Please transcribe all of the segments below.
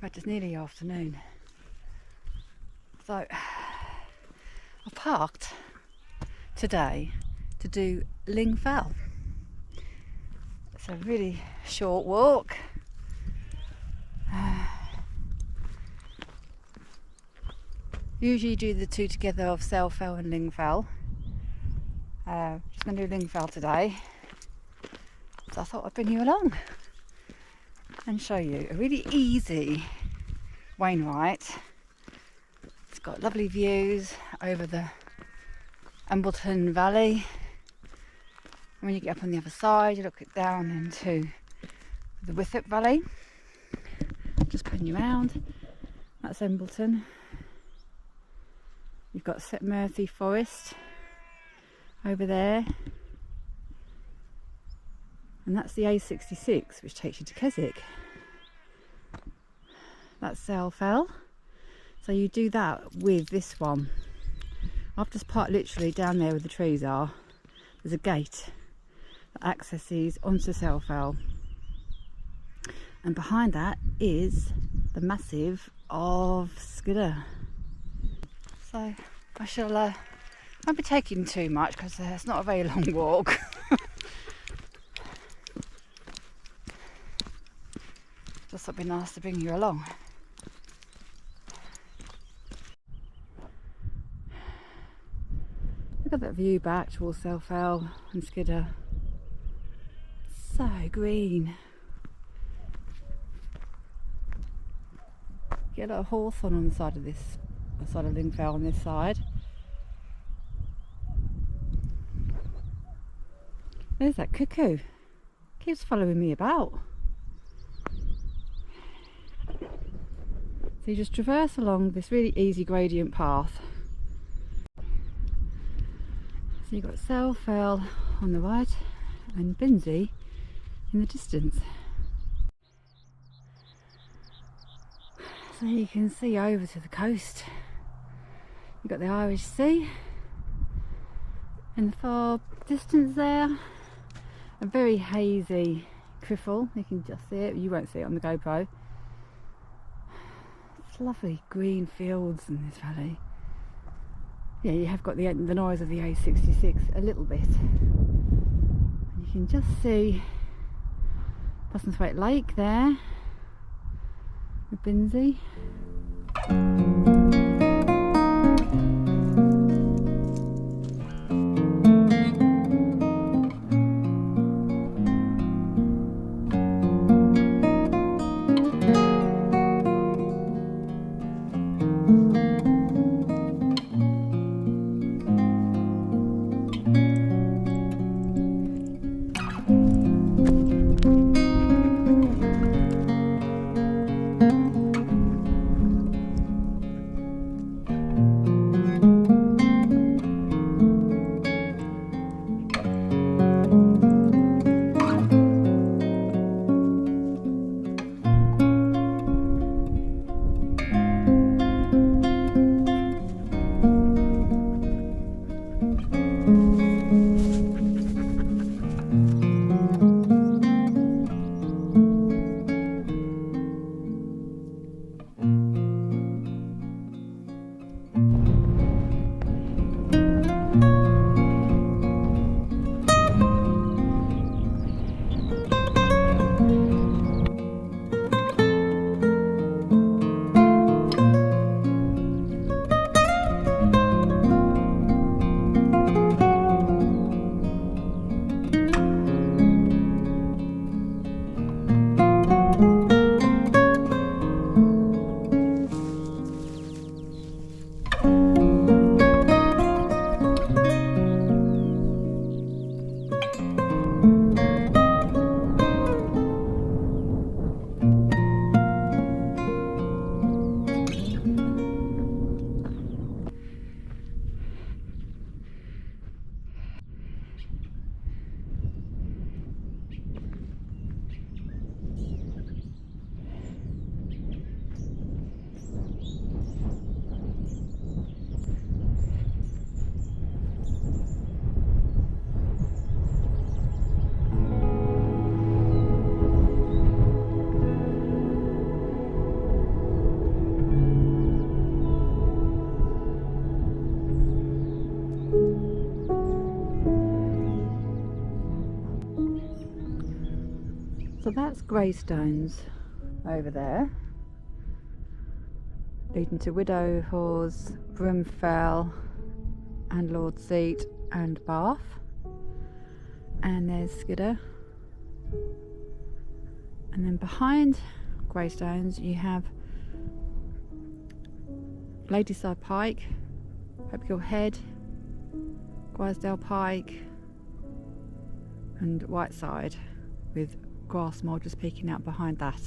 fact it's nearly afternoon. So I parked today to do Ling. It's a really short walk. Usually do the two together of Fell and Ling. Just going to do Ling today. So I thought I'd bring you along and show you a really easy Wainwright. It's got lovely views over the Embleton Valley. And when you get up on the other side, you look down into the Wythop Valley. Just putting you around. That's Embleton. You've got St Murphy Forest over there. And that's the A66, which takes you to Keswick. That's Fell. So you do that with this one. I've just parked literally down there where the trees are. There's a gate that accesses onto Fell. And behind that is the massive of Skidder. So I shall, won't be taking too much because it's not a very long walk. Just thought it'd be nice to bring you along. Look at that view back towards Fell and Skidder. So green. Get a lot of hawthorn on the side of this, the side of Ling on this side. There's that cuckoo. Keeps following me about. So you just traverse along this really easy gradient path. So you've got Fell on the right and Binsey in the distance. So you can see over to the coast. You've got the Irish Sea in the far distance there. A very hazy criffle, you can just see it, you won't see it on the GoPro. It's lovely green fields in this valley. Yeah, you have got the noise of the A66 a little bit. And you can just see Bussenthwaite Lake there with Binsey. that's Greystones over there, leading to Widow Hawes, Broomfell and Lordseat and Bath. And there's Skidder. And then behind Greystones you have Ladyside Pike, Hopegill Head, Gwisdale Pike and Whiteside, with Grassmoor just peeking out behind that.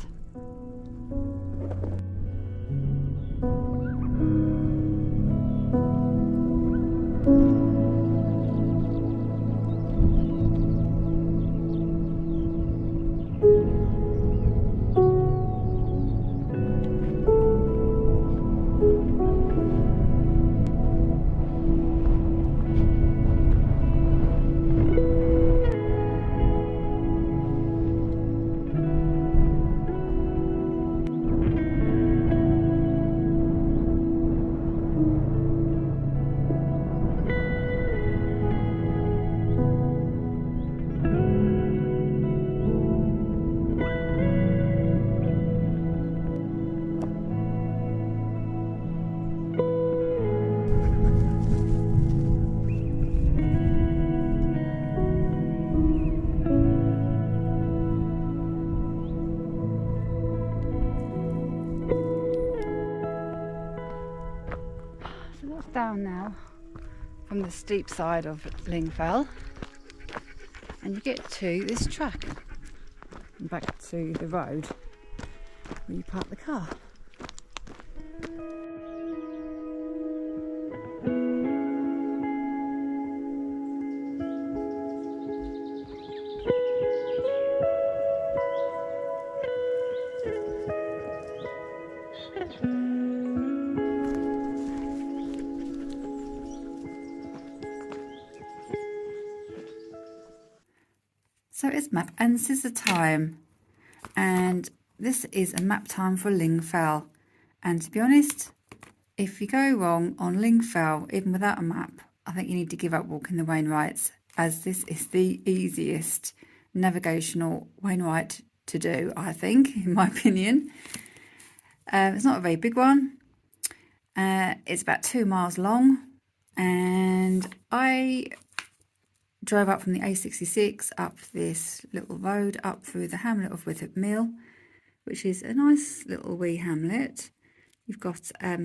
So that's down now from the steep side of Ling Fell, and you get to this track and back to the road where you park the car. So it's map and scissor time, and this is a map time for Ling Fell. And to be honest, if you go wrong on Ling Fell, even without a map, I think you need to give up walking the Wainwrights, as this is the easiest navigational Wainwright to do, I think, in my opinion. It's not a very big one. It's about 2 miles long, and I drove up from the A66 up this little road up through the hamlet of Wythop Mill, which is a nice little wee hamlet. You've got a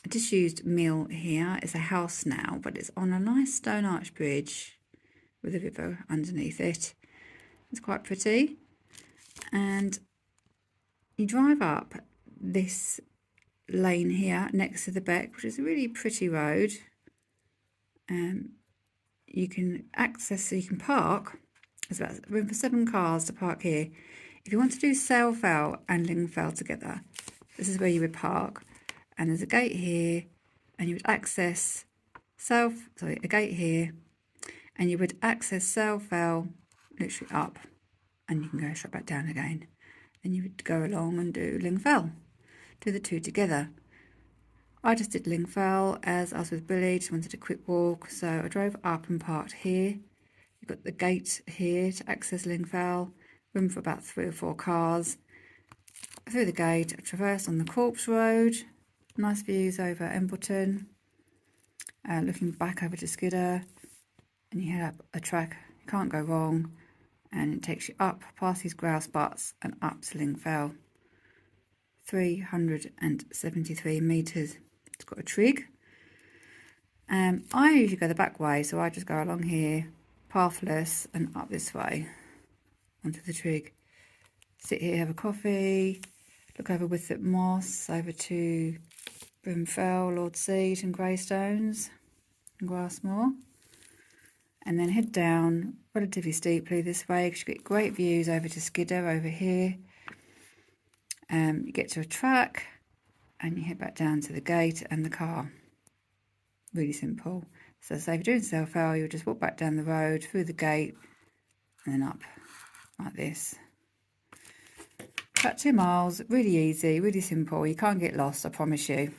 disused mill here. It's a house now, but it's on a nice stone arch bridge with a river underneath it. It's quite pretty. And you drive up this lane here next to the beck, which is a really pretty road. You can access, so you can park. There's about room for 7 cars to park here. If you want to do Sale Fell and Ling Fell together, this is where you would park. And there's a gate here, and you would access a gate here, and you would access Sale Fell literally up, and you can go straight back down again. And you would go along and do Ling Fell, do the two together. I just did Ling Fell as I was with Billy, just wanted a quick walk, so I drove up and parked here. You've got the gate here to access Ling Fell, room for about 3 or 4 cars. Through the gate, I traversed on the Corpse Road, nice views over Embleton, looking back over to Skidder, and you head up a track, you can't go wrong, and it takes you up past these grouse butts and up to Ling Fell. 373 metres. It's got a trig. I usually go the back way, so I just go along here, pathless, and up this way onto the trig. Sit here, have a coffee, look over Wythop Moss, over to Broomfell, Lordseat and Greystones and Grassmoor, and then head down relatively steeply this way because you get great views over to Skidder over here. You get to a track and you head back down to the gate and the car. Really simple. So say if you're doing Sale Fell, you'll just walk back down the road, through the gate, and then up like this. About 2 miles, really easy, really simple. You can't get lost, I promise you.